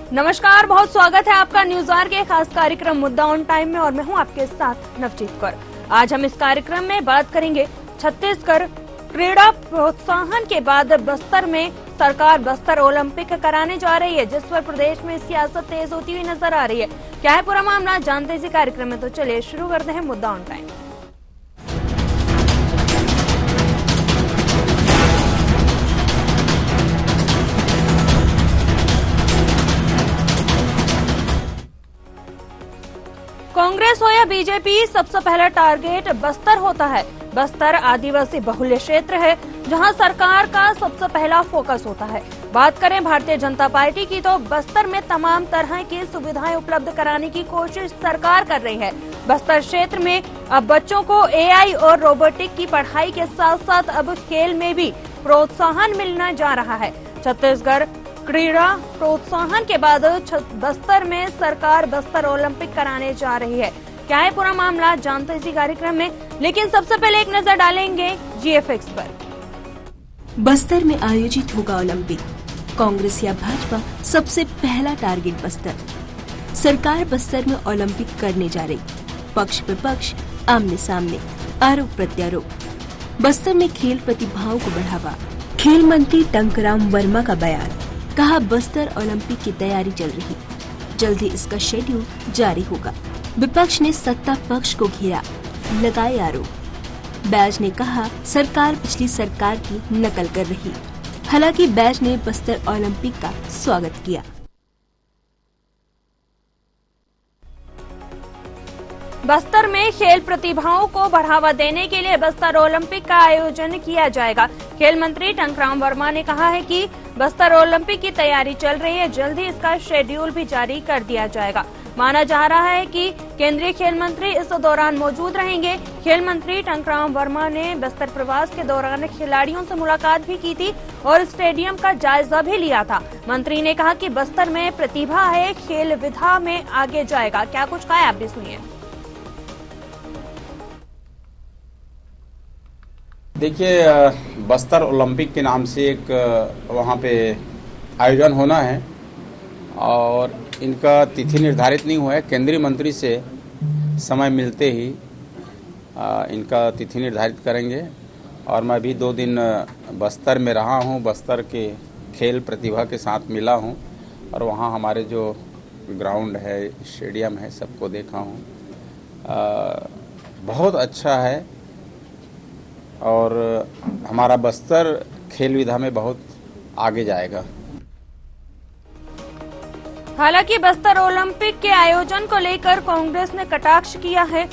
नमस्कार, बहुत स्वागत है आपका न्यूज आवर के खास कार्यक्रम मुद्दा ऑन टाइम में और मैं हूं आपके साथ नवजीत कौर। आज हम इस कार्यक्रम में बात करेंगे छत्तीसगढ़ क्रीड़ा प्रोत्साहन के बाद बस्तर में सरकार बस्तर ओलंपिक कराने जा रही है, जिस पर प्रदेश में सियासत तेज होती हुई नजर आ रही है। क्या है पूरा मामला, जानते इसी कार्यक्रम में। तो चलिए शुरू करते हैं मुद्दा ऑन टाइम। कांग्रेस हो या बीजेपी, सबसे पहला टारगेट बस्तर होता है। बस्तर आदिवासी बहुल्य क्षेत्र है, जहां सरकार का सबसे पहला फोकस होता है। बात करें भारतीय जनता पार्टी की, तो बस्तर में तमाम तरह की सुविधाएं उपलब्ध कराने की कोशिश सरकार कर रही है। बस्तर क्षेत्र में अब बच्चों को एआई और रोबोटिक की पढ़ाई के साथ साथ अब खेल में भी प्रोत्साहन मिलने जा रहा है। छत्तीसगढ़ क्रीड़ा प्रोत्साहन के बाद बस्तर में सरकार बस्तर ओलंपिक कराने जा रही है। क्या है पूरा मामला, जानते इसी कार्यक्रम में। लेकिन सबसे पहले एक नजर डालेंगे जीएफएक्स पर। बस्तर में आयोजित होगा ओलंपिक, कांग्रेस या भाजपा, सबसे पहला टारगेट बस्तर। सरकार बस्तर में ओलंपिक करने जा रही, पक्ष विपक्ष आमने सामने, आरोप प्रत्यारोप। बस्तर में खेल प्रतिभाओं को बढ़ावा, खेल मंत्री टंकराम वर्मा का बयान, कहा बस्तर ओलंपिक की तैयारी चल रही, जल्द ही इसका शेड्यूल जारी होगा। विपक्ष ने सत्ता पक्ष को घेरा, लगाए आरोप। बैज ने कहा सरकार पिछली सरकार की नकल कर रही। हालांकि बैज ने बस्तर ओलंपिक का स्वागत किया। बस्तर में खेल प्रतिभाओं को बढ़ावा देने के लिए बस्तर ओलंपिक का आयोजन किया जाएगा। खेल मंत्री टंकराम वर्मा ने कहा है कि बस्तर ओलंपिक की तैयारी चल रही है, जल्द ही इसका शेड्यूल भी जारी कर दिया जाएगा। माना जा रहा है कि केंद्रीय खेल मंत्री इस दौरान मौजूद रहेंगे। खेल मंत्री टंकराम वर्मा ने बस्तर प्रवास के दौरान खिलाड़ियों से मुलाकात भी की थी और स्टेडियम का जायजा भी लिया था। मंत्री ने कहा कि बस्तर में प्रतिभा है, खेल विधा में आगे जाएगा। क्या कुछ कहा है, आप भी सुनिए। देखिए, बस्तर ओलंपिक के नाम से एक वहाँ पे आयोजन होना है और इनका तिथि निर्धारित नहीं हुआ है। केंद्रीय मंत्री से समय मिलते ही इनका तिथि निर्धारित करेंगे। और मैं भी 2 दिन बस्तर में रहा हूँ, बस्तर के खेल प्रतिभा के साथ मिला हूँ और वहाँ हमारे जो ग्राउंड है, स्टेडियम है, सबको देखा हूँ। बहुत अच्छा है और हमारा बस्तर खेल विधा में बहुत आगे जाएगा। हालांकि बस्तर ओलंपिक के आयोजन को लेकर कांग्रेस ने कटाक्ष किया है।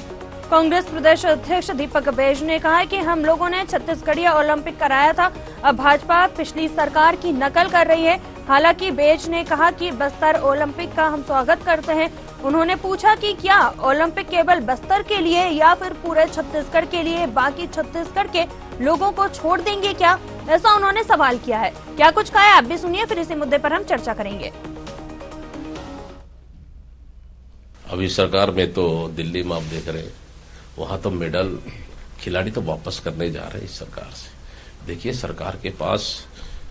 कांग्रेस प्रदेश अध्यक्ष दीपक बैज ने कहा है कि हम लोगों ने छत्तीसगढ़िया ओलंपिक कराया था, अब भाजपा पिछली सरकार की नकल कर रही है। हालांकि बैज ने कहा कि बस्तर ओलंपिक का हम स्वागत करते हैं। उन्होंने पूछा कि क्या ओलंपिक केवल बस्तर के लिए या फिर पूरे छत्तीसगढ़ के लिए, बाकी छत्तीसगढ़ के लोगों को छोड़ देंगे क्या, ऐसा उन्होंने सवाल किया है। क्या कुछ कहा है, आप भी सुनिए, फिर इसी मुद्दे पर हम चर्चा करेंगे। अभी सरकार में तो दिल्ली में आप देख रहे हैं, वहां तो मेडल खिलाड़ी तो वापस करने जा रहे हैं इस सरकार से। देखिए, सरकार के पास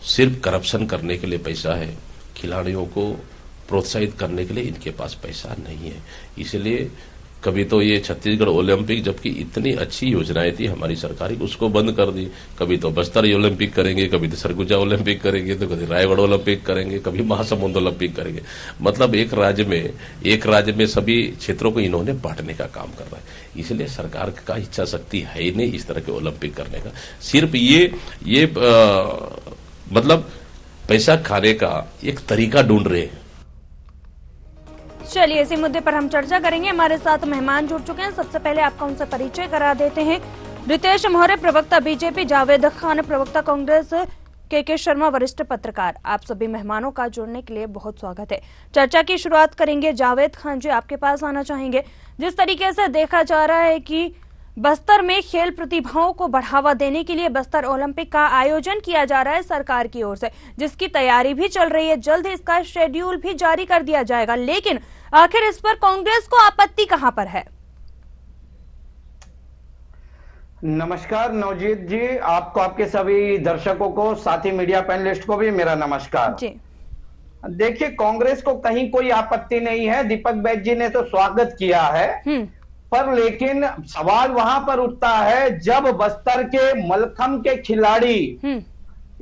सिर्फ करप्शन करने के लिए पैसा है, खिलाड़ियों को प्रोत्साहित करने के लिए इनके पास पैसा नहीं है। इसलिए कभी तो ये छत्तीसगढ़ ओलंपिक, जबकि इतनी अच्छी योजनाएं थी हमारी सरकार की, उसको बंद कर दी। कभी तो बस्तर ओलंपिक करेंगे, कभी तो सरगुजा ओलंपिक करेंगे, तो कभी रायगढ़ ओलंपिक करेंगे, कभी महासमुंद ओलंपिक करेंगे। मतलब एक राज्य में सभी क्षेत्रों को इन्होंने बांटने का काम कर रहा है। इसलिए सरकार का इच्छा शक्ति है ही नहीं इस तरह के ओलंपिक करने का। सिर्फ ये मतलब पैसा खाने का एक तरीका ढूंढ रहे हैं। चलिए इसी मुद्दे पर हम चर्चा करेंगे। हमारे साथ मेहमान जुड़ चुके हैं। सबसे पहले आपका उनसे परिचय करा देते हैं। रितेश मौर्य, प्रवक्ता बीजेपी, जावेद खान, प्रवक्ता कांग्रेस, के शर्मा, वरिष्ठ पत्रकार। आप सभी मेहमानों का जुड़ने के लिए बहुत स्वागत है। चर्चा की शुरुआत करेंगे। जावेद खान जी, आपके पास आना चाहेंगे। जिस तरीके से देखा जा रहा है कि बस्तर में खेल प्रतिभाओं को बढ़ावा देने के लिए बस्तर ओलंपिक का आयोजन किया जा रहा है सरकार की ओर से, जिसकी तैयारी भी चल रही है, जल्द ही इसका शेड्यूल भी जारी कर दिया जाएगा। लेकिन आखिर इस पर कांग्रेस को आपत्ति कहां पर है? नमस्कार नवजीत जी, आपको, आपके सभी दर्शकों को, साथी मीडिया पैनलिस्ट को भी मेरा नमस्कार। जी। देखिए, कांग्रेस को कहीं कोई आपत्ति नहीं है, दीपक बैज जी ने तो स्वागत किया है, पर लेकिन सवाल वहां पर उठता है जब बस्तर के मलखंब के खिलाड़ी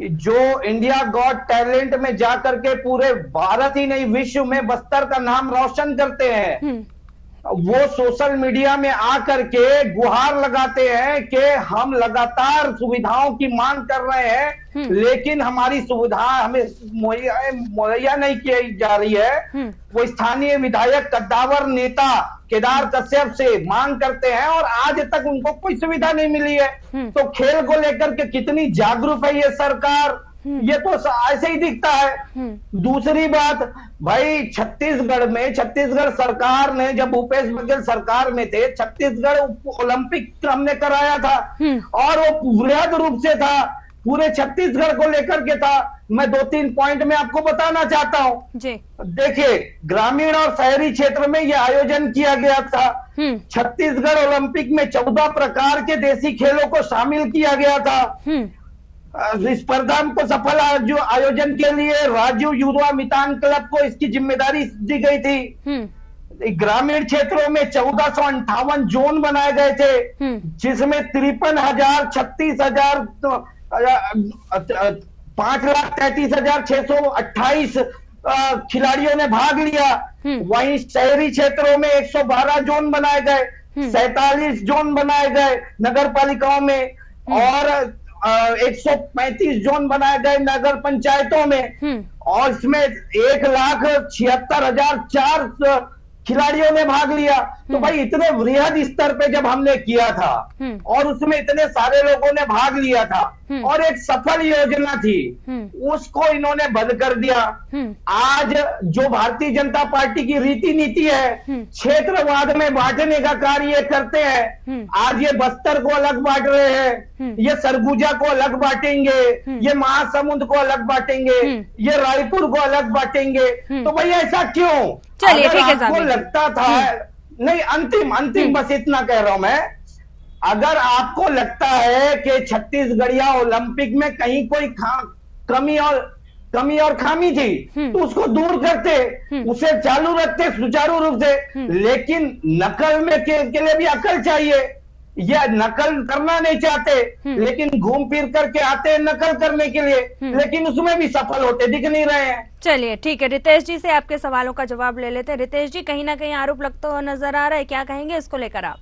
जो इंडिया गॉट टैलेंट में जाकर के पूरे भारत ही नहीं विश्व में बस्तर का नाम रोशन करते हैं, वो सोशल मीडिया में आकर के गुहार लगाते हैं कि हम लगातार सुविधाओं की मांग कर रहे हैं, लेकिन हमारी सुविधा हमें मुहैया नहीं की जा रही है। वो स्थानीय विधायक कद्दावर नेता केदार कश्यप से मांग करते हैं और आज तक उनको कोई सुविधा नहीं मिली है। तो खेल को लेकर के कितनी जागरूक है ये सरकार, ये तो ऐसे ही दिखता है। दूसरी बात भाई, छत्तीसगढ़ सरकार ने जब भूपेश बघेल सरकार में थे, छत्तीसगढ़ ओलंपिक हमने कराया था और वो वृहद रूप से था, पूरे छत्तीसगढ़ को लेकर के था। मैं 2-3 पॉइंट में आपको बताना चाहता हूँ। देखिए, ग्रामीण और शहरी क्षेत्र में यह आयोजन किया गया था। छत्तीसगढ़ ओलंपिक में 14 प्रकार के देसी खेलों को शामिल किया गया था। स्पर्धा को सफल आयोजन के लिए राजीव युवा मितान क्लब को इसकी जिम्मेदारी दी गई थी। ग्रामीण क्षेत्रों में 1458 जोन बनाए गए थे, जिसमें 53,000, 36,000, 5,33,628 खिलाड़ियों ने भाग लिया। वहीं शहरी क्षेत्रों में 112 जोन बनाए गए, 47 जोन बनाए गए नगर पालिकाओं में और 135 जोन बनाए गए नगर पंचायतों में, और इसमें 1,76,004 खिलाड़ियों ने भाग लिया। तो भाई इतने वृहद स्तर पे जब हमने किया था और उसमें इतने सारे लोगों ने भाग लिया था और एक सफल योजना थी, उसको इन्होंने बंद कर दिया। आज जो भारतीय जनता पार्टी की रीति नीति है, क्षेत्रवाद में बांटने का कार्य करते हैं। आज ये बस्तर को अलग बांट रहे हैं, ये सरगुजा को अलग बांटेंगे, ये महासमुंद को अलग बांटेंगे, ये रायपुर को अलग बांटेंगे। तो भाई ऐसा क्यों? चलिए ठीक है, आपको लगता था नहीं, अंतिम बस इतना कह रहा हूं मैं, अगर आपको लगता है कि छत्तीसगढ़िया ओलंपिक में कहीं कोई कमी और खामी थी तो उसको दूर करते, उसे चालू रखते सुचारू रूप से। लेकिन नकल में के लिए भी अकल चाहिए। ये नकल करना नहीं चाहते, लेकिन घूम फिर करके आते हैं नकल करने के लिए, लेकिन उसमें भी सफल होते दिख नहीं रहे हैं। चलिए ठीक है, रितेश जी से आपके सवालों का जवाब ले लेते हैं। रितेश जी, कहीं ना कहीं आरोप लगता हुआ नजर आ रहा है, क्या कहेंगे इसको लेकर आप?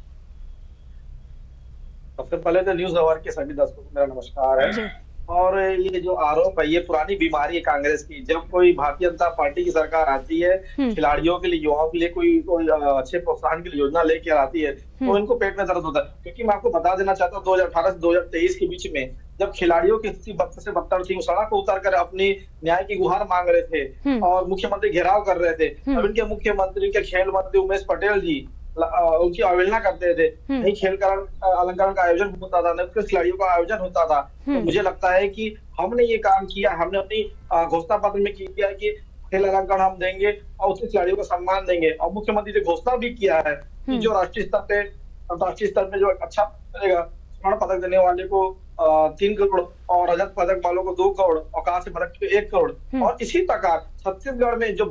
सबसे पहले तो न्यूज अवर के सभी दर्शकों को मेरा नमस्कार है। और ये जो आरोप है, ये पुरानी बीमारी है कांग्रेस की। जब कोई भारतीय जनता पार्टी की सरकार आती है, खिलाड़ियों के लिए, युवाओं के लिए कोई अच्छे प्रोत्साहन की योजना लेकर आती है, तो इनको पेट में दर्द होता है। क्योंकि मैं आपको बता देना चाहता हूँ, 2018 से 2023 के बीच में जब खिलाड़ियों की स्थिति बदतर से बदतर थी, वो सड़क पर उतर कर अपनी न्याय की गुहार मांग रहे थे और मुख्यमंत्री घेराव कर रहे थे। अब इनके मुख्यमंत्री के खेल मंत्री उमेश पटेल जी उनकी अवहेलना करते थे। नहीं खेल अलंकरण का आयोजन होता था, न खिलाड़ियों का आयोजन होता था। तो मुझे लगता है कि हमने ये काम किया, हमने अपनी घोषणा पत्र में किया कि खेल अलंकरण हम देंगे और उसके खिलाड़ियों को सम्मान देंगे। और मुख्यमंत्री ने घोषणा भी किया है कि जो राष्ट्रीय स्तर पे, अंतर्राष्ट्रीय स्तर पे जो अच्छा करेगा, स्वर्ण पदक देने वाले को 3 करोड़ और रजत पदक वालों को 2 करोड़ और कांस्य पदक को 1 करोड़। और इसी प्रकार छत्तीसगढ़ में जो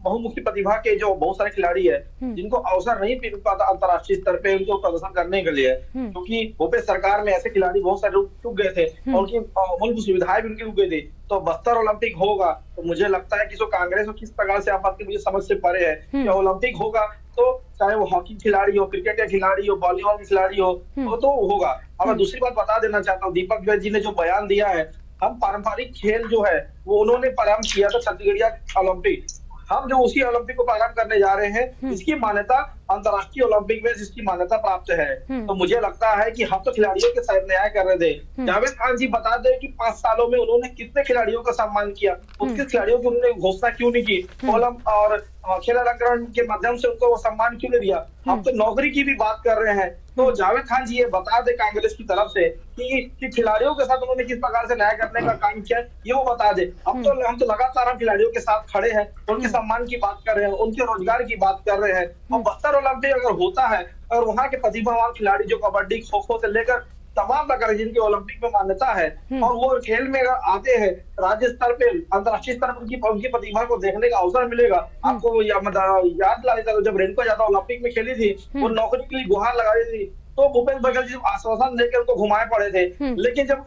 बहुमुखी प्रतिभा के जो बहुत सारे खिलाड़ी है, जिनको अवसर नहीं मिल पाता अंतर्राष्ट्रीय स्तर पे उनको प्रदर्शन करने के लिए, क्योंकि भूपेश सरकार में ऐसे खिलाड़ी बहुत सारे रुक गए थे और उनकी मूलभूत सुविधाएं भी उनकी रुक गई थी। तो बस्तर ओलंपिक होगा तो मुझे लगता है कि जो कांग्रेस को किस प्रकार से आपत्ति मुझे समझ से परे है कि ओलंपिक होगा तो चाहे वो हॉकी खिलाड़ी हो, क्रिकेट के खिलाड़ी हो, वॉलीबॉल के खिलाड़ी हो, तो होगा। और मैं दूसरी बात बता देना चाहता हूँ, दीपक बैज जी ने जो बयान दिया है, हम पारंपरिक खेल जो है वो उन्होंने प्रारंभ किया था छत्तीसगढ़िया ओलंपिक। हम जो उसी ओलंपिक को प्रारंभ करने जा रहे हैं, इसकी मान्यता अंतर्राष्ट्रीय ओलंपिक में इसकी मान्यता प्राप्त है। तो मुझे लगता है कि हम तो खिलाड़ियों के साथ न्याय कर रहे थे। जावेद खान जी बता दें कि 5 सालों में उन्होंने कितने खिलाड़ियों का सम्मान किया, उसके खिलाड़ियों की उन्होंने घोषणा क्यों नहीं की, और खेल अलंकरण के माध्यम से उनको वो सम्मान क्यों नहीं दिया। हम तो नौकरी की भी बात कर रहे हैं। तो जावेद खान जी ये बता दे कांग्रेस की तरफ से कि खिलाड़ियों के साथ उन्होंने किस प्रकार से न्याय करने का काम किया, ये वो बता दे। हम तो लगातार हम खिलाड़ियों के साथ खड़े हैं, उनके सम्मान की बात कर रहे हैं, उनके रोजगार की बात कर रहे हैं। और बस्तर ओलंपिक अगर होता है और वहां के प्रतिभावान खिलाड़ी जो कबड्डी, खो खो से लेकर तमाम प्रकार जिनकी ओलंपिक में मान्यता है और वो खेल में अगर आते हैं राज्य स्तर पे अंतर्राष्ट्रीय स्तर पर उनकी प्रतिभा को देखने का अवसर मिलेगा। आपको याद ला देता जब रेणुका यादव ओलंपिक में खेली थी, वो नौकरी के लिए गुहार लगा रही थी, तो भूपेश बघेल जी आश्वासन देकर उनको घुमाए पड़े थे। लेकिन जब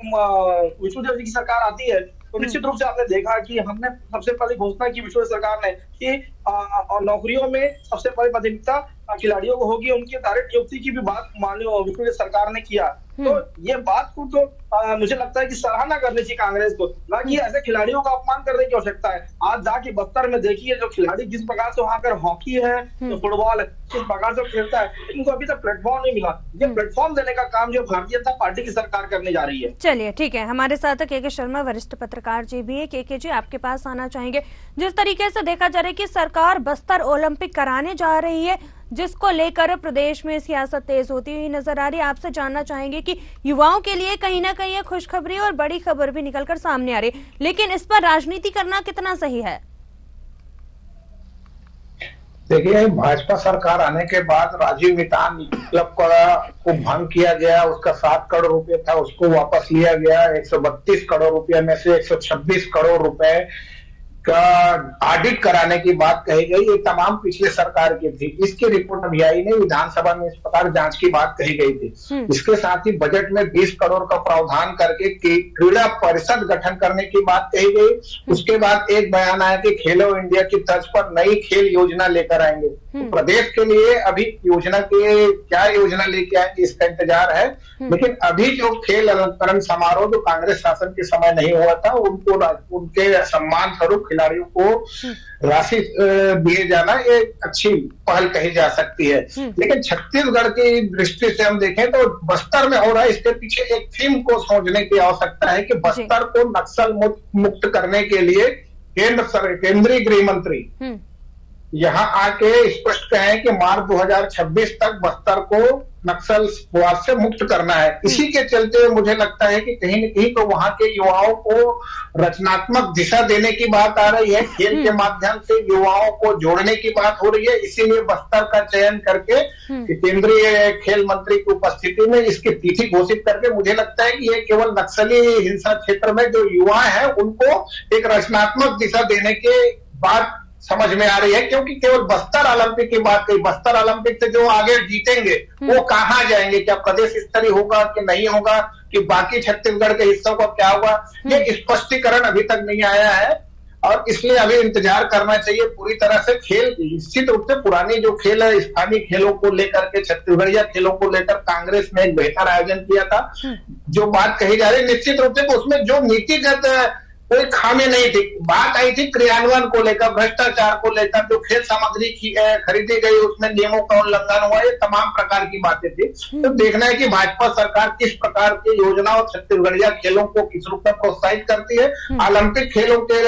विष्णुदेव जी की सरकार आती है तो निश्चित रूप से आपने देखा कि हमने सबसे पहले घोषणा की विष्णुदेव सरकार ने कि नौकरियों में सबसे बड़ी प्राथमिकता खिलाड़ियों को होगी, उनकी डायरेक्ट नियुक्ति की भी बात माननीय विष्णुदेव सरकार ने किया। तो ये बात को तो मुझे लगता है कि सराहना करनी चाहिए कांग्रेस को, ना कि ऐसे खिलाड़ियों का अपमान करने की आवश्यकता है। आज जाके बस्तर में देखिए जो खिलाड़ी जिस प्रकार से वहां पर हॉकी है, तो फुटबॉल है, किस प्रकार से खेलता है, इनको अभी तक प्लेटफॉर्म नहीं मिला। ये प्लेटफॉर्म देने का काम जो भारतीय जनता पार्टी की सरकार करने जा रही है। चलिए ठीक है, हमारे साथ के शर्मा वरिष्ठ पत्रकार जी भी है। के जी आपके पास आना चाहेंगे। जिस तरीके से देखा जा रहा है कि सरकार बस्तर ओलंपिक कराने जा रही है, जिसको लेकर प्रदेश में सियासत तेज होती हुई नजर आ रही है, आपसे जानना चाहेंगे कि युवाओं के लिए कहीं ना कहीं ये खुशखबरी और बड़ी खबर भी निकलकर सामने आ रही है, लेकिन इस पर राजनीति करना कितना सही है? देखिए, भाजपा सरकार आने के बाद राजीव मितान क्लब को भंग किया गया, उसका 7 करोड़ रुपए था, उसको वापस लिया गया। 132 करोड़ रुपए में से 126 करोड़ रुपए का ऑडिट कराने की बात कही गई। ये तमाम पिछले सरकार की थी। इसकी रिपोर्ट अभी आई नहीं, विधानसभा में इस प्रकार जांच की बात कही गई थी। इसके साथ ही बजट में 20 करोड़ का प्रावधान करके क्रीड़ा परिषद गठन करने की बात कही गई। उसके बाद एक बयान आया कि खेलो इंडिया की तर्ज पर नई खेल योजना लेकर आएंगे। तो प्रदेश के लिए अभी योजना के क्या योजना लेके आएंगे इसका इंतजार है, लेकिन अभी जो खेल अलंकरण समारोह जो कांग्रेस शासन के समय नहीं हुआ था, उनके सम्मान स्वरूप खिलाड़ियों को राशि दिए जाना एक अच्छी पहल कही जा सकती है। लेकिन छत्तीसगढ़ की दृष्टि से हम देखें तो बस्तर में हो रहा है, इसके पीछे एक थीम को समझने की आवश्यकता है कि बस्तर को नक्सल मुक्त करने के लिए केंद्रीय गृह मंत्री यहाँ आके स्पष्ट कहें कि मार्च 2026 तक बस्तर को नक्सलवाद से मुक्त करना है। इसी के चलते मुझे लगता है कि कहीं न कहीं तो वहां के युवाओं को रचनात्मक दिशा देने की बात आ रही है, खेल के माध्यम से युवाओं को जोड़ने की बात हो रही है। इसीलिए बस्तर का चयन करके केंद्रीय खेल मंत्री की उपस्थिति में इसकी तिथि घोषित करके मुझे लगता है कि ये केवल नक्सली हिंसा क्षेत्र में जो युवा है उनको एक रचनात्मक दिशा देने की बात समझ में आ रही है। क्योंकि केवल बस्तर ओलंपिक की बात कही, बस्तर ओलंपिक से जो आगे जीतेंगे वो कहाँ जाएंगे, क्या प्रदेश स्तरीय होगा कि नहीं होगा, कि बाकी छत्तीसगढ़ के हिस्सों का क्या होगा, ये स्पष्टीकरण अभी तक नहीं आया है। और इसलिए अभी इंतजार करना चाहिए पूरी तरह से। खेल निश्चित रूप से पुरानी जो खेल है, स्थानीय खेलों को लेकर के, छत्तीसगढ़िया खेलों को लेकर कांग्रेस ने एक बेहतर आयोजन किया था। जो बात कही जा रही है निश्चित रूप से उसमें जो नीतिगत कोई खामी नहीं थी, बात आई थी क्रियान्वयन को लेकर, भ्रष्टाचार को लेकर, जो खेल सामग्री खरीदी गई उसमें नियमों का उल्लंघन हुआ, ये तमाम प्रकार की बातें थी। तो देखना है कि भाजपा सरकार किस प्रकार की योजना और छत्तीसगढ़िया खेलों को किस रूप में प्रोत्साहित करती है। ओलंपिक खेलों के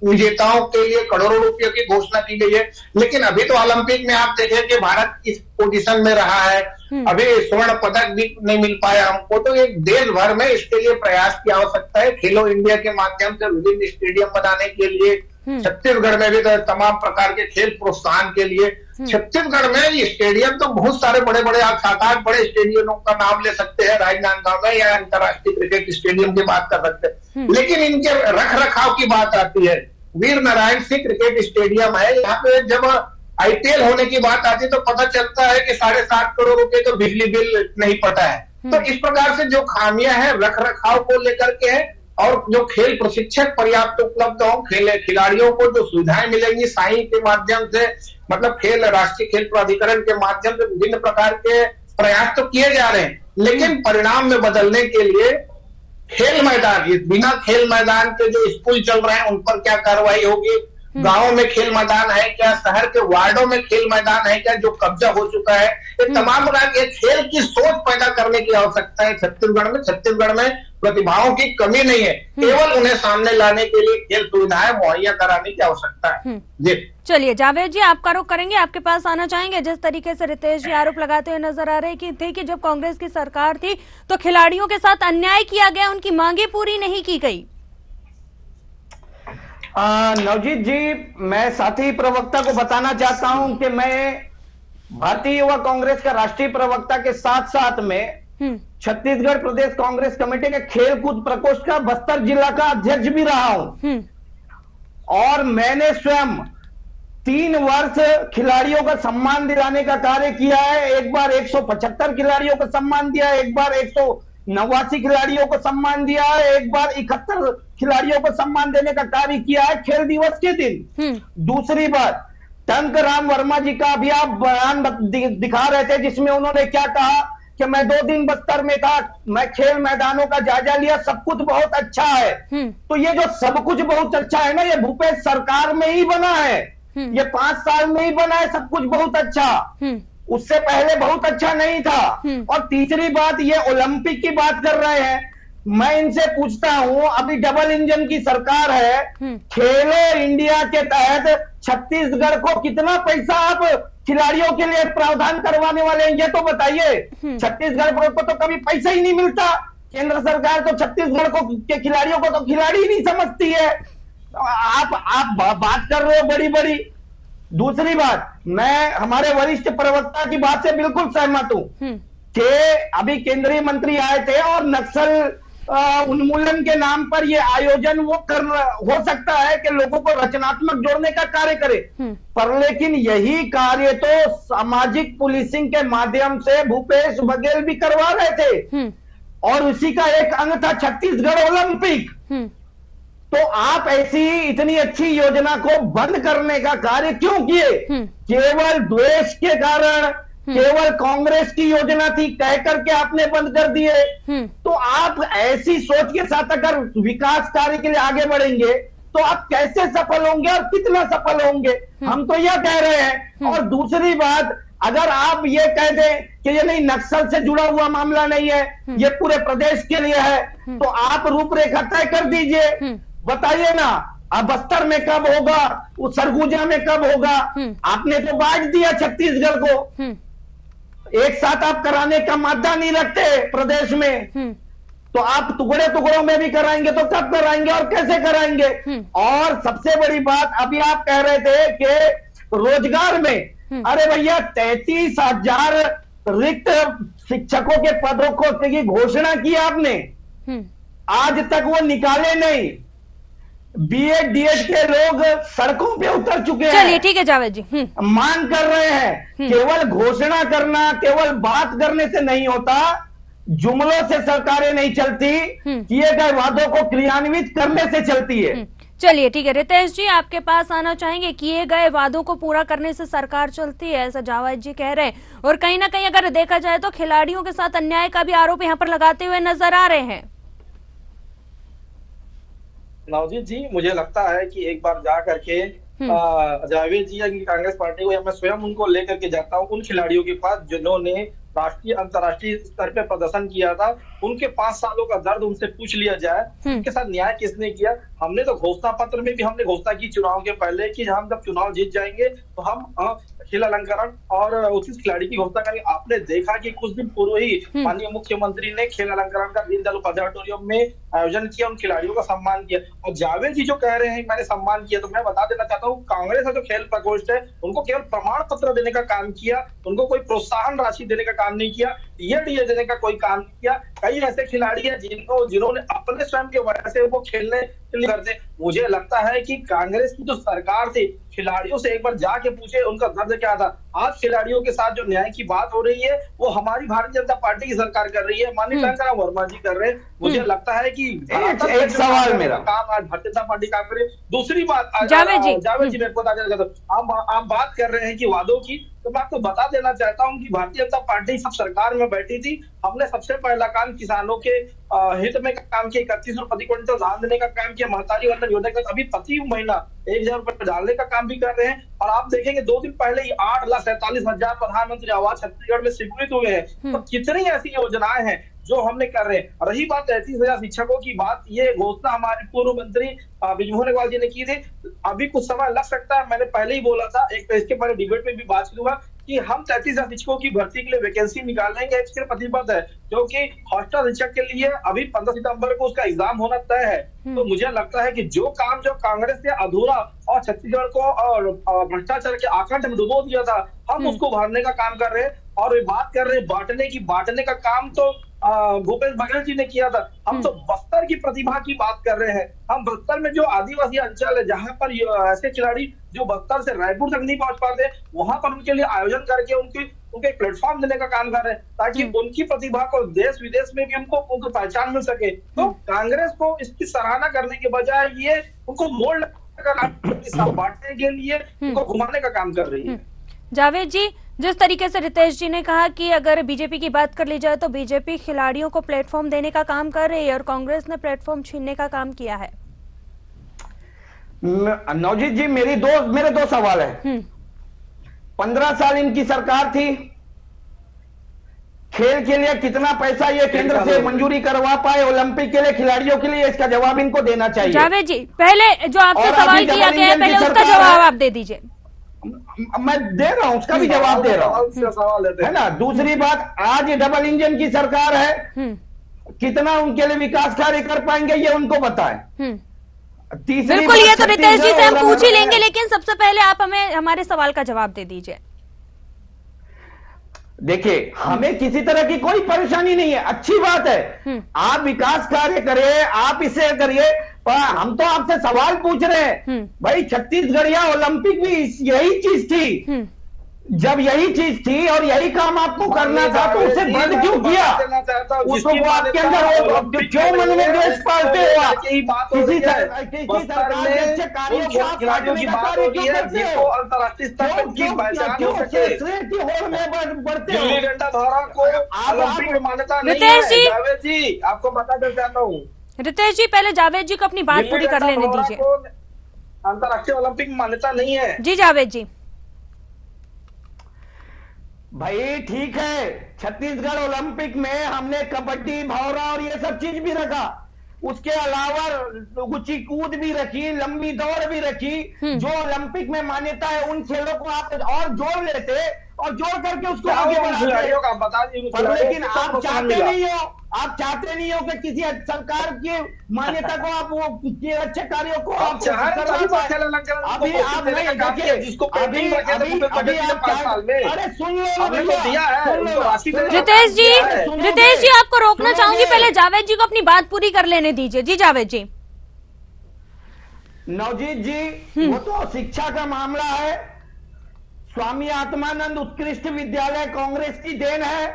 विजेताओं के लिए करोड़ों रुपयों की घोषणा की गई है, लेकिन अभी तो ओलंपिक में आप देखें कि भारत किस पोजीशन में रहा है, अभी स्वर्ण पदक भी नहीं मिल पाया हमको। तो एक देश भर में इसके लिए प्रयास की आवश्यकता है। खेलो इंडिया के माध्यम से विभिन्न स्टेडियम बनाने के लिए, छत्तीसगढ़ में भी तो तमाम प्रकार के खेल प्रोत्साहन के लिए, छत्तीसगढ़ में स्टेडियम तो बहुत सारे बड़े बड़े, आप 7-8 बड़े स्टेडियमों का नाम ले सकते हैं राजनांदगांव में, या अंतर्राष्ट्रीय क्रिकेट स्टेडियम की बात कर सकते हैं। लेकिन इनके रख रखाव की बात आती है। वीर नारायण सिंह क्रिकेट स्टेडियम है, यहाँ पे जब आईपीएल होने की बात आती है तो पता चलता है कि 7.5 करोड़ रुपए तो बिजली बिल नहीं पटा है। तो इस प्रकार से जो खामियां हैं रख रखाव को लेकर के है, और जो खेल प्रशिक्षक पर्याप्त उपलब्ध हो, खिलाड़ियों को जो सुविधाएं मिलेंगी साई के माध्यम से, मतलब राष्ट्रीय खेल प्राधिकरण के माध्यम से विभिन्न प्रकार के प्रयास तो किए जा रहे हैं, लेकिन परिणाम में बदलने के लिए खेल मैदान, बिना खेल मैदान के जो स्कूल चल रहे हैं उन पर क्या कार्रवाई होगी, गांवों में खेल मैदान है क्या, शहर के वार्डों में खेल मैदान है क्या जो कब्जा हो चुका है, ये तमाम प्रकार के खेल की सोच पैदा करने की आवश्यकता है छत्तीसगढ़ में प्रतिभाओं की कमी नहीं है, केवल उन्हें सामने लाने के लिए खेल सुविधाएं मुहैया कराने की आवश्यकता है। जी चलिए जावेद जी, आपका रुख करेंगे, आपके पास आना चाहेंगे। जिस तरीके से रितेश जी आरोप लगाते हुए नजर आ रहे कि जब कांग्रेस की सरकार थी तो खिलाड़ियों के साथ अन्याय किया गया, उनकी मांगे पूरी नहीं की गई। नवजीत जी, मैं साथी प्रवक्ता को बताना चाहता हूं कि मैं भारतीय युवा कांग्रेस का राष्ट्रीय प्रवक्ता के साथ साथ में छत्तीसगढ़ प्रदेश कांग्रेस कमेटी के खेलकूद प्रकोष्ठ का बस्तर जिला का अध्यक्ष भी रहा हूं और मैंने स्वयं 3 वर्ष खिलाड़ियों का सम्मान दिलाने का कार्य किया है। एक बार 175 खिलाड़ियों को सम्मान दिया है, एक बार 189 खिलाड़ियों को सम्मान दिया है, एक बार 71 खिलाड़ियों को सम्मान देने का कार्य किया है खेल दिवस के दिन। दूसरी बात, टंकराम वर्मा जी का भी आप बयान दिखा रहे थे जिसमें उन्होंने क्या कहा कि मैं 2 दिन बस्तर में था, मैं खेल मैदानों का जायजा लिया, सब कुछ बहुत अच्छा है। तो ये जो सब कुछ बहुत अच्छा है ना, ये भूपेश सरकार में ही बना है, ये 5 साल में ही बना है सब कुछ बहुत अच्छा, उससे पहले बहुत अच्छा नहीं था। और तीसरी बात, ये ओलंपिक की बात कर रहे हैं, मैं इनसे पूछता हूं, अभी डबल इंजन की सरकार है, खेलो इंडिया के तहत छत्तीसगढ़ को कितना पैसा आप खिलाड़ियों के लिए प्रावधान करवाने वाले हैं, ये तो बताइए। छत्तीसगढ़ को तो कभी पैसा ही नहीं मिलता, केंद्र सरकार तो छत्तीसगढ़ को के खिलाड़ियों को तो खिलाड़ी ही नहीं समझती है। आप बात कर रहे हो बड़ी बड़ी। दूसरी बात, मैं हमारे वरिष्ठ प्रवक्ता की बात से बिल्कुल सहमत हूं कि अभी केंद्रीय मंत्री आए थे और नक्सल उन्मूलन के नाम पर ये आयोजन वो हो सकता है कि लोगों को रचनात्मक जोड़ने का कार्य करे, पर लेकिन यही कार्य तो सामाजिक पुलिसिंग के माध्यम से भूपेश बघेल भी करवा रहे थे और उसी का एक अंग था छत्तीसगढ़ ओलंपिक। तो आप ऐसी इतनी अच्छी योजना को बंद करने का कार्य क्यों किए? केवल द्वेष के कारण, केवल कांग्रेस की योजना थी कह करके आपने बंद कर दिए। तो आप ऐसी सोच के साथ अगर विकास कार्य के लिए आगे बढ़ेंगे तो आप कैसे सफल होंगे और कितना सफल होंगे, हम तो यह कह रहे हैं। और दूसरी बात, अगर आप ये कह दें कि ये नहीं नक्सल से जुड़ा हुआ मामला नहीं है, ये पूरे प्रदेश के लिए है, तो आप रूपरेखा तय कर दीजिए, बताइए ना, अब बस्तर में कब होगा, उस सरगुजा में कब होगा? आपने तो बांट दिया छत्तीसगढ़ को, एक साथ आप कराने का मादा नहीं रखते प्रदेश में, तो आप टुकड़े टुकड़ों में भी कराएंगे तो कब कराएंगे और कैसे कराएंगे? और सबसे बड़ी बात, अभी आप कह रहे थे कि रोजगार में, अरे भैया 33,000 रिक्त शिक्षकों के पदों की घोषणा की आपने, आज तक वो निकाले नहीं। बीएड डीएड के लोग सड़कों पे उतर चुके हैं। चलिए ठीक है जावेद जी, मांग कर रहे हैं। केवल घोषणा करना, केवल बात करने से नहीं होता, जुमलों से सरकारें नहीं चलती, किए गए वादों को क्रियान्वित करने से चलती है। चलिए ठीक है, रितेश जी आपके पास आना चाहेंगे। किए गए वादों को पूरा करने से सरकार चलती है, ऐसा जावेद जी कह रहे हैं, और कहीं ना कहीं अगर देखा जाए तो खिलाड़ियों के साथ अन्याय का भी आरोप यहाँ पर लगाते हुए नजर आ रहे हैं। नवजीत जी, मुझे लगता है कि एक बार जा करके जावेद जी या कांग्रेस पार्टी को, या मैं स्वयं उनको लेकर के जाता हूँ उन खिलाड़ियों के पास जिन्होंने राष्ट्रीय अंतर्राष्ट्रीय स्तर पे प्रदर्शन किया था, उनके 5 सालों का दर्द उनसे पूछ लिया जाए, उनके साथ न्याय किसने किया। हमने तो घोषणा पत्र में भी हमने घोषणा की चुनाव के पहले कि हम जब चुनाव जीत जाएंगे तो हम खेल अलंकरण और उचित खिलाड़ी की घोषणा करेंगे। आपने देखा कि कुछ दिन पूर्व ही माननीय मुख्यमंत्री ने खेल अलंकरण का दीनदयाल उपाध्याय ऑडिटोरियम में आयोजन किया, उन खिलाड़ियों का सम्मान किया। और जावेद जी जो कह रहे हैं मैंने सम्मान किया, तो मैं बता देना चाहता हूँ, कांग्रेस का जो खेल प्रकोष्ठ है उनको केवल प्रमाण पत्र देने का काम किया, उनको कोई प्रोत्साहन राशि देने का काम नहीं किया, टीए देने का कोई काम नहीं किया। कई ऐसे खिलाड़ी हैं जिन्होंने अपने स्वयं के वजह से वो खेलने के लिए करते। मुझे लगता है कि कांग्रेस की जो सरकार थी, खिलाड़ियों से एक बार जाके पूछे उनका दर्द क्या था। आज खिलाड़ियों के साथ जो न्याय की बात हो रही है वो हमारी भारतीय जनता पार्टी की सरकार कर रही है, माननीय टंकराम वर्मा जी कर रहे हैं। मुझे लगता है कि एक सवाल मेरा काम आज भारतीय जनता पार्टी काम करे। दूसरी बात, जावेद जी मैं बता देना चाहता हूँ, आप बात कर रहे हैं कि वादों की, तो मैं आपको बता देना चाहता हूं कि भारतीय जनता पार्टी सब सरकार में बैठी थी, हमने सबसे पहला काम किसानों के हित में काम किया, 31 रुपए प्रति क्विंटल धान देने का काम किया, महतारी वंदन योजना का अभी प्रति महीना 1,000 रुपए डालने का काम भी कर रहे हैं। और आप देखेंगे 2 दिन पहले ही 8,47,000 प्रधानमंत्री आवास छत्तीसगढ़ में स्वीकृत हुए हैं। तो कितनी ऐसी योजनाएं हैं जो हमने कर रहे हैं। रही बात 33,000 शिक्षकों की बात, ये घोषणा हमारे पूर्व मंत्री बृजमोहन अग्रवाल जी ने की थी। अभी कुछ समय लग सकता है, मैंने पहले ही बोला था, एक तो इसके पहले डिबेट में भी बात करूंगा कि हम 33,000 शिक्षकों की भर्ती के लिए वैकेंसी निकालेंगे, इसके प्रतिबद्ध है, क्योंकि हॉस्टल शिक्षक के लिए अभी 15 सितंबर को उसका एग्जाम होना तय है। तो मुझे लगता है कि जो काम जो कांग्रेस ने अधूरा और छत्तीसगढ़ को और भ्रष्टाचार के आकंठ में डुबो दिया था, हम उसको भरने का काम कर रहे हैं। और बात कर रहे हैं बांटने का काम तो भूपेश बघेल जी ने किया था। हम तो बस्तर की प्रतिभा की बात कर रहे हैं। हम बस्तर में जो आदिवासी अंचल है, जहां पर ऐसे खिलाड़ी जो बस्तर से रायपुर तक नहीं पहुंच पाते, वहां पर उनके लिए आयोजन करके उनके प्लेटफॉर्म देने का काम कर रहे हैं, ताकि उनकी प्रतिभा को देश विदेश में भी उनको पहचान मिल सके। तो कांग्रेस को इसकी सराहना करने के बजाय ये उनको मोल्ड बांटने के लिए उनको घुमाने का काम कर रही है। जावेद जी, जिस तरीके से रितेश जी ने कहा कि अगर बीजेपी की बात कर ली जाए तो बीजेपी खिलाड़ियों को प्लेटफॉर्म देने का काम कर रही है और कांग्रेस ने प्लेटफॉर्म छीनने का काम किया है। नवजीत जी, मेरे दो सवाल है। 15 साल इनकी सरकार थी, खेल के लिए कितना पैसा ये केंद्र से मंजूरी करवा पाए ओलंपिक के लिए खिलाड़ियों के लिए, इसका जवाब इनको देना चाहिए। जावेद जी, पहले जो आपसे सवाल किया गया है, पहले उसका जवाब आप दे दीजिए। मैं दे रहा हूं, उसका भी जवाब दे रहा हूं, है ना। दूसरी बात, आज डबल इंजन की सरकार है, कितना उनके लिए विकास कार्य कर पाएंगे ये उनको बताएं। तीसरी बिल्कुल, ये तो रितेश जी से हम पूछ ही लेंगे, लेकिन सबसे पहले आप हमें हमारे सवाल का जवाब दे दीजिए। देखिए, हमें किसी तरह की कोई परेशानी नहीं है, अच्छी बात है, आप विकास कार्य करिए, आप इसे करिए, पर हम तो आपसे सवाल पूछ रहे हैं। भाई, छत्तीसगढ़िया ओलंपिक भी यही चीज थी, जब यही चीज थी और यही काम आपको करना था, तो उसे बंद क्यों किया? उसको आपके अंदर क्यों मन में द्वेष पालते हो आप? किसी सरकार के अच्छे कार्यों को आप काटने का कार्य क्यों करते हो? अंतर्राष्ट्रीय स्तर तक की पहचान हो सके, की होड़ में बढ़ते हो। गिल्ली डंडा धारा को ओलंपिक में मान्यता नहीं है। जावेद जी, आपको बताना चाहता हूँ। रितेश जी, पहले जावेद जी को अपनी बात पूरी कर लेने दीजिए। अंतर्राष्ट्रीय ओलंपिक में मान्यता नहीं है। जी जावेद जी। भाई ठीक है, छत्तीसगढ़ ओलंपिक में हमने कबड्डी, भौरा और ये सब चीज भी रखा, उसके अलावा ऊंची कूद भी रखी, लंबी दौड़ भी रखी। जो ओलंपिक में मान्यता है उन खेलों को आप और जोड़ लेते और जोड़ करके उसको आगे बढ़ाते। लेकिन आप चाहते नहीं हो, आप चाहते नहीं हो कि किसी सरकार की मान्यता को आप वो अच्छे कार्यों को आप अभी आप नहीं, देखिए जिसको अरे सुन लो रितेश जी आपको रोकना चाहूंगी, पहले जावेद जी को अपनी बात पूरी कर लेने दीजिए। जी जावेद जी। नवजीत जी, वो तो शिक्षा का मामला है, स्वामी आत्मानंद उत्कृष्ट विद्यालय कांग्रेस की देन है,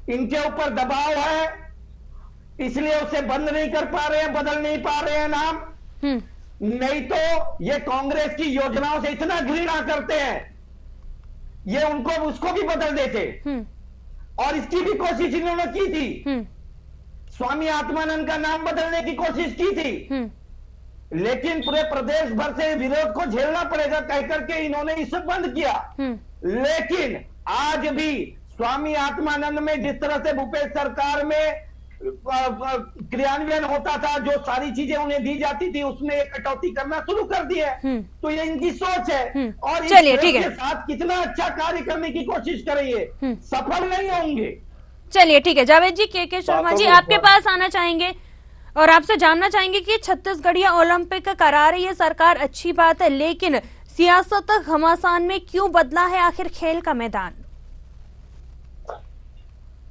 इनके ऊपर दबाव है, इसलिए उसे बंद नहीं कर पा रहे हैं, बदल नहीं पा रहे हैं नाम। नहीं तो ये कांग्रेस की योजनाओं से इतना घृणा करते हैं, ये उनको उसको भी बदल देते। और इसकी भी कोशिश इन्होंने की थी, स्वामी आत्मानंद का नाम बदलने की कोशिश की थी, लेकिन पूरे प्रदेश भर से विरोध को झेलना पड़ेगा कहकर के इन्होंने इसे बंद किया। लेकिन आज भी स्वामी आत्मानंद में जिस तरह से भूपेश सरकार में क्रियान्वयन होता था, जो सारी चीजें उन्हें दी जाती थी, उसमें कटौती करना शुरू कर दी है। तो ये इनकी सोच है और चलिए ठीक है, के साथ कितना अच्छा कार्य करने की कोशिश करेंगे, सफल नहीं होंगे। चलिए ठीक है, जावेद जी, के शर्मा जी आपके पास आना चाहेंगे और आपसे जानना चाहेंगे कि छत्तीसगढ़िया ओलंपिक करा रही है सरकार, अच्छी बात है, लेकिन सियासत घमासान में क्यों बदला है आखिर खेल का मैदान?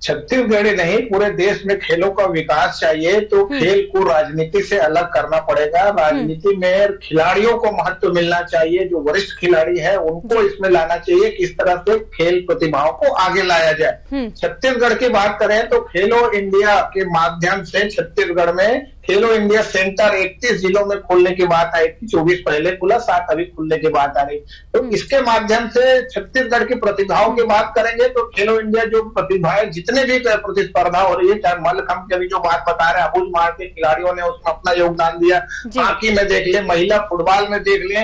छत्तीसगढ़ नहीं, पूरे देश में खेलों का विकास चाहिए तो खेल को राजनीति से अलग करना पड़ेगा। राजनीति में खिलाड़ियों को महत्व मिलना चाहिए, जो वरिष्ठ खिलाड़ी है उनको इसमें लाना चाहिए, किस तरह से खेल प्रतिभाओं को आगे लाया जाए। छत्तीसगढ़ की बात करें तो खेलो इंडिया के माध्यम से छत्तीसगढ़ में खेलो इंडिया सेंटर 31 जिलों में खोलने की बात आई थी, 24 पहले खुला, 7 अभी खुलने की बात आ रही। तो इसके माध्यम से छत्तीसगढ़ की प्रतिभाओं की बात करेंगे तो खेलो इंडिया जो प्रतिभाएं जितने भी प्रतिस्पर्धा हो रही है, चाहे मल्लखंभ की अभी जो बात बता रहे हैं, अबुझ मार के खिलाड़ियों ने उसमें अपना योगदान दिया, हॉकी में देख ले, महिला फुटबॉल में देख ले,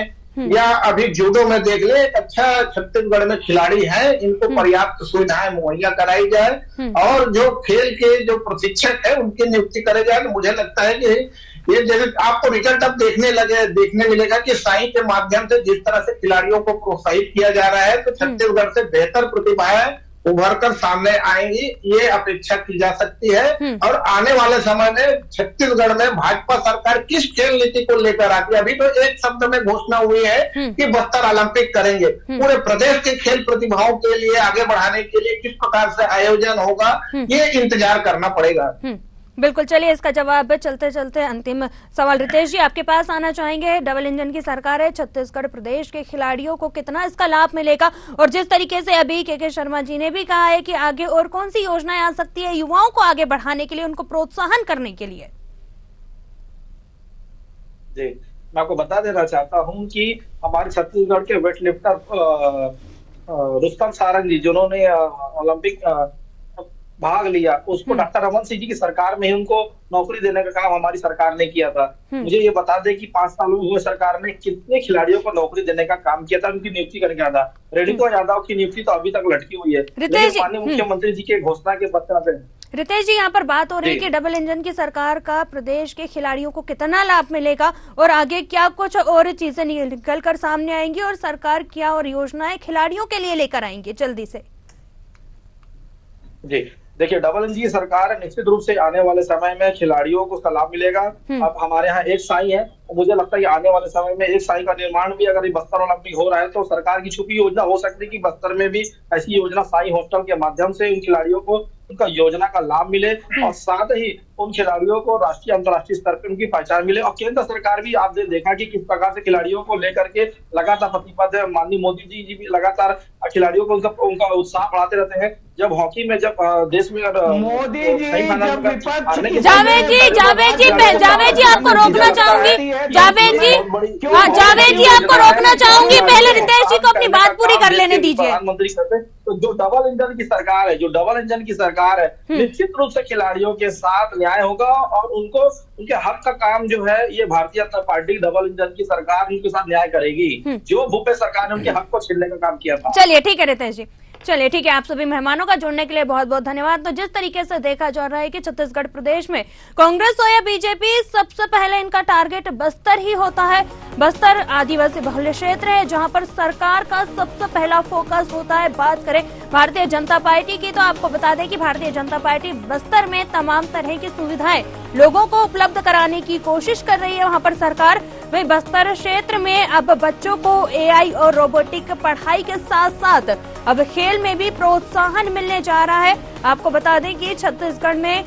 या अभी जूडो में देख ले, अच्छा छत्तीसगढ़ में खिलाड़ी हैं, इनको पर्याप्त सुविधाएं मुहैया कराई जाए और जो खेल के जो प्रशिक्षक है उनकी नियुक्ति करे जाए। तो मुझे लगता है कि ये जैसे आपको रिजल्ट अब देखने मिलेगा कि साई के माध्यम से जिस तरह से खिलाड़ियों को प्रोत्साहित किया जा रहा है, तो छत्तीसगढ़ से बेहतर प्रतिभाएं उभर कर सामने आएंगी, ये अपेक्षा की जा सकती है। और आने वाले समय में छत्तीसगढ़ में भाजपा सरकार किस खेल नीति को लेकर आती है, अभी तो एक शब्द में घोषणा हुई है कि बस्तर ओलंपिक करेंगे। पूरे प्रदेश के खेल प्रतिभाओं के लिए आगे बढ़ाने के लिए किस प्रकार से आयोजन होगा, ये इंतजार करना पड़ेगा। बिल्कुल, चलिए इसका जवाब चलते चलते अंतिम सवाल रितेश जी आपके पास आना चाहेंगे। डबल इंजन की सरकार है, छत्तीसगढ़ प्रदेश के खिलाड़ियों को कितना इसका लाभ मिलेगा, और जिस तरीके से अभी के शर्मा जी ने भी कहा है कि आगे और कौन सी योजनाएं आ सकती है युवाओं को आगे बढ़ाने के लिए, उनको प्रोत्साहन करने के लिए? जी, मैं आपको बता देना चाहता हूं कि हमारे छत्तीसगढ़ के वेट लिफ्टर रुस्तम सारंग जी, जिन्होंने ओलंपिक भाग लिया, उसको डॉक्टर रमन सिंह जी की सरकार में ही उनको नौकरी देने का काम हमारी सरकार ने किया था। मुझे ये बता दें कि 5 सालों में सरकार ने कितने खिलाड़ियों को नौकरी देने का काम किया था, उनकी नियुक्ति करके आया था। रेणुका यादव की नियुक्ति तो अभी तक लटकी हुई है, लेकिन माननीय मुख्यमंत्री जी के घोषणा के पश्चात। रितेश जी, यहाँ पर बात हो रही है कि डबल इंजन की सरकार का प्रदेश के खिलाड़ियों को कितना लाभ मिलेगा, और आगे क्या कुछ और चीजें निकल कर सामने आएंगी, और सरकार क्या और योजनाएं खिलाड़ियों के लिए लेकर आएंगे जल्दी से? जी देखिए, डबल इंजन की सरकार है, निश्चित रूप से आने वाले समय में खिलाड़ियों को उसका लाभ मिलेगा। अब हमारे यहाँ एक साई है, मुझे लगता है कि आने वाले समय में एक साई का निर्माण भी अगर बस्तर ओलंपिक हो रहा है तो सरकार की छुपी योजना हो सकती है कि बस्तर में भी ऐसी योजना साई हॉस्टल के माध्यम से उन खिलाड़ियों को उनका योजना का लाभ मिले, और साथ ही उन खिलाड़ियों को राष्ट्रीय अंतर्राष्ट्रीय स्तर पर उनकी पहचान मिले। और केंद्र सरकार भी आपने देखा कि किस प्रकार से खिलाड़ियों को लेकर के लगातार प्रतिबद्ध है। माननीय मोदी जी भी लगातार खिलाड़ियों को उनका उत्साह बढ़ाते रहते हैं। जब हॉकी में जब देश में मोदी जी जावेद जी आपको रोकना चाहूंगी, जावेद जी आपको रोकना चाहूंगी, पहले रितेश जी को अपनी बात पूरी कर लेने दीजिए। प्रधानमंत्री करते, तो जो डबल इंजन की सरकार है, निश्चित रूप से खिलाड़ियों के साथ न्याय होगा, और उनको उनके हक का काम जो है ये Bharatiya Janata party double engine की सरकार उनके साथ न्याय करेगी, जो भूपेश सरकार ने उनके हक को छीनने का काम किया था। चलिए ठीक है रितेश जी, चलिए ठीक है, आप सभी मेहमानों का जुड़ने के लिए बहुत बहुत धन्यवाद। तो जिस तरीके से देखा जा रहा है कि छत्तीसगढ़ प्रदेश में कांग्रेस हो या बीजेपी, सबसे पहले इनका टारगेट बस्तर ही होता है। बस्तर आदिवासी बहुल क्षेत्र है, जहां पर सरकार का सबसे पहला फोकस होता है। बात करें भारतीय जनता पार्टी की, तो आपको बता दें कि भारतीय जनता पार्टी बस्तर में तमाम तरह की सुविधाएं लोगों को उपलब्ध कराने की कोशिश कर रही है। वहां पर सरकार वही बस्तर क्षेत्र में अब बच्चों को एआई और रोबोटिक पढ़ाई के साथ साथ अब खेल में भी प्रोत्साहन मिलने जा रहा है। आपको बता दें कि छत्तीसगढ़ में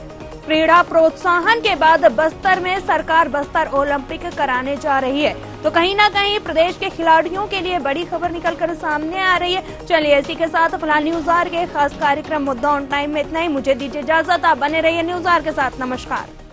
क्रीड़ा प्रोत्साहन के बाद बस्तर में सरकार बस्तर ओलंपिक कराने जा रही है। तो कहीं ना कहीं प्रदेश के खिलाड़ियों के लिए बड़ी खबर निकलकर सामने आ रही है। चलिए इसी के साथ फिलहाल न्यूज आवर के खास कार्यक्रम मुद्दा ऑन टाइम में इतना ही। मुझे दीजिए इजाजत, आप बने रहिए न्यूज आवर के साथ। नमस्कार।